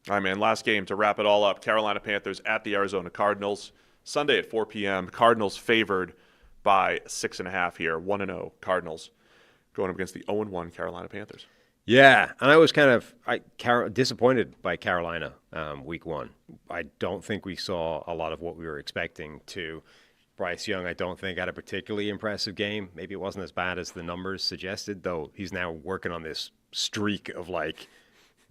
All right, man. Last game to wrap it all up. Carolina Panthers at the Arizona Cardinals. Sunday at 4 p.m. Cardinals favored by 6.5 here. 1-0 Cardinals going up against the 0-1 Carolina Panthers. Yeah, and I was kind of disappointed by Carolina week one. I don't think we saw a lot of what we were expecting to. Bryce Young, I don't think, had a particularly impressive game. Maybe it wasn't as bad as the numbers suggested, though he's now working on this streak of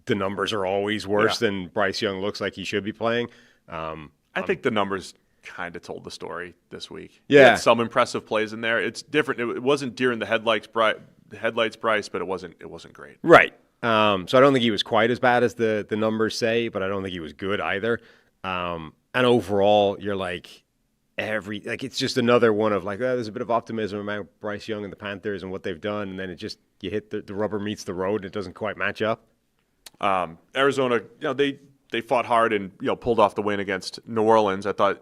the numbers are always worse than Bryce Young looks like he should be playing. I think the numbers kind of told the story this week. Yeah. He had some impressive plays in there. It's different. It wasn't deer in the headlights, Bryce, but it wasn't great. Right. So I don't think he was quite as bad as the numbers say, but I don't think he was good either. And overall, you're it's just another one of there's a bit of optimism about Bryce Young and the Panthers and what they've done, and then you hit the rubber meets the road and it doesn't quite match up. Arizona, they fought hard and pulled off the win against New Orleans. I thought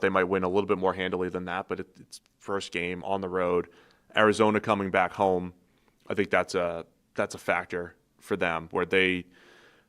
they might win a little bit more handily than that, but it's first game on the road. Arizona coming back home, I think that's a factor for them where they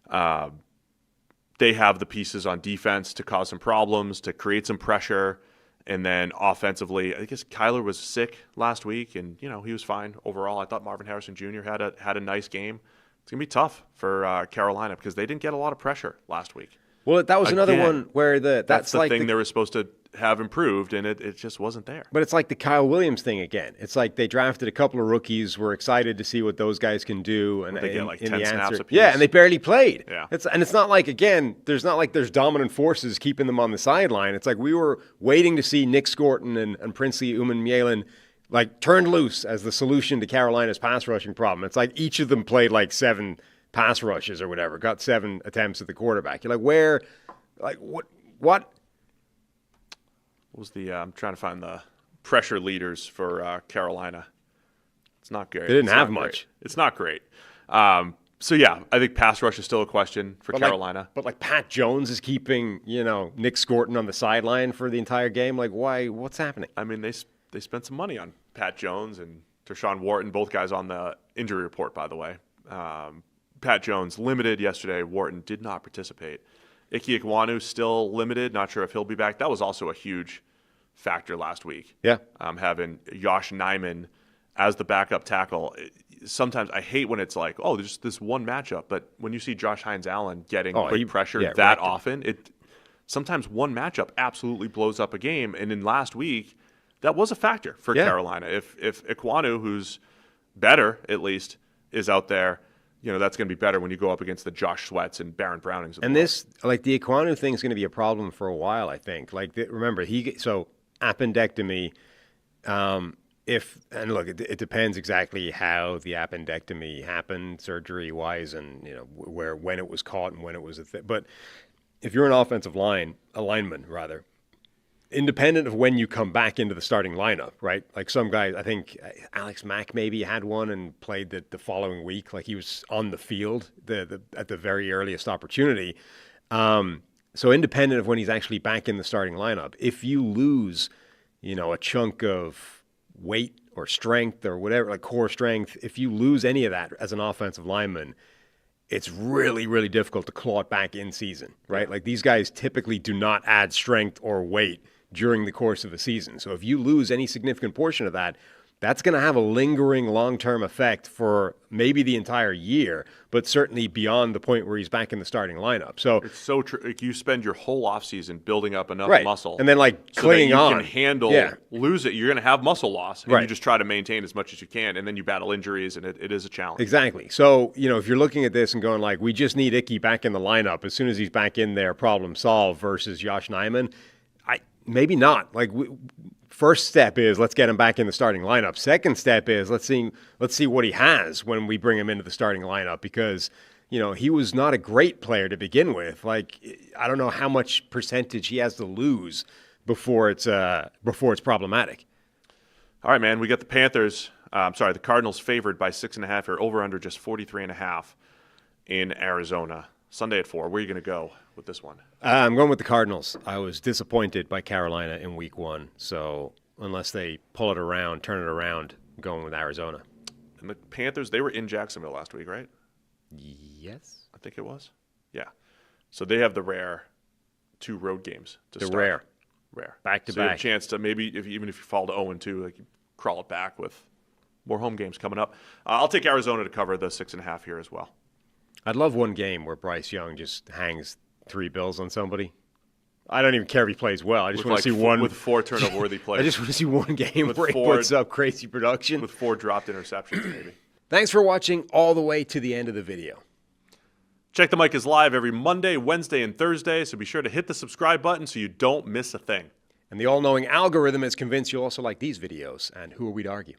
have the pieces on defense to cause some problems, to create some pressure, and then offensively, I guess Kyler was sick last week, and he was fine overall. I thought Marvin Harrison Jr. had a nice game. It's gonna be tough for Carolina because they didn't get a lot of pressure last week. Well, that was another one where that's the thing they were supposed to have improved, and it just wasn't there. But it's like the Kyle Williams thing again. It's like they drafted a couple of rookies. We're excited to see what those guys can do. And they get 10 the snaps apiece. Yeah, and they barely played. Yeah. It's not like, again, there's dominant forces keeping them on the sideline. It's like we were waiting to see Nick Scorton and Princely Umanmielen turned loose as the solution to Carolina's pass rushing problem. It's like each of them played 7 pass rushes or whatever, got 7 attempts at the quarterback. You're like, where, what? What was I'm trying to find the pressure leaders for Carolina. It's not great. They didn't have much. It's not great. So, yeah, I think pass rush is still a question for Carolina. But Pat Jones is keeping, Nick Scorton on the sideline for the entire game. Why? What's happening? I mean, they spent some money on Pat Jones and Tershawn Wharton, both guys on the injury report, by the way. Pat Jones limited yesterday. Wharton did not participate. Ickey Ekwonu still limited. Not sure if he'll be back. That was also a huge factor last week. Yeah. Having Josh Nijman as the backup tackle. Sometimes I hate when it's there's this one matchup. But when you see Josh Hines-Allen getting quick pressure that often, sometimes one matchup absolutely blows up a game. And in last week, that was a factor for Carolina. If Ekwonu, who's better at least, is out there, that's going to be better when you go up against the Josh Sweats and Baron Brownings. And this, the Ekwonu thing is going to be a problem for a while, I think. Remember, appendectomy, it depends exactly how the appendectomy happened, surgery-wise, and, when it was caught and when it was a thing. But if you're an offensive lineman, independent of when you come back into the starting lineup, right? Some guys, I think Alex Mack maybe had one and played the following week. He was on the field at the very earliest opportunity. So independent of when he's actually back in the starting lineup, if you lose, a chunk of weight or strength or whatever, core strength, if you lose any of that as an offensive lineman, it's really, really difficult to claw it back in season, right? These guys typically do not add strength or weight during the course of a season. So if you lose any significant portion of that, that's going to have a lingering long-term effect for maybe the entire year, but certainly beyond the point where he's back in the starting lineup. So it's so true. You spend your whole offseason building up enough muscle. And then clinging so that on. You can handle, lose it. You're going to have muscle loss. And you just try to maintain as much as you can. And then you battle injuries, and it is a challenge. Exactly. So, if you're looking at this and going we just need Ickey back in the lineup. As soon as he's back in there, problem solved versus Josh Nijman, maybe not. First step is let's get him back in the starting lineup. Second step is let's see what he has when we bring him into the starting lineup because he was not a great player to begin with. I don't know how much percentage he has to lose before it's problematic. All right, man. We got the Panthers. The Cardinals favored by 6.5 here. Over under just 43.5 in Arizona. Sunday at 4. Where are you going to go with this one? I'm going with the Cardinals. I was disappointed by Carolina in week one. So unless they pull it around, turn it around, I'm going with Arizona. And the Panthers, they were in Jacksonville last week, right? Yes. I think it was. Yeah. So they have the rare 2 road games to The start. rare. Back to so you have back. a chance to maybe, even if you fall to 0-2, like you crawl it back with more home games coming up. I'll take Arizona to cover the 6.5 here as well. I'd love one game where Bryce Young just hangs 3 bills on somebody. I don't even care if he plays well. I just want to see one with 4 turnover-worthy plays. I just want to see one game With where he 4 puts up crazy production. with 4 dropped interceptions, maybe. Thanks for watching all the way to the end of the video. Check the Mic is live every Monday, Wednesday, and Thursday, so be sure to hit the subscribe button so you don't miss a thing. And the all-knowing algorithm is convinced you'll also like these videos. And who are we to argue?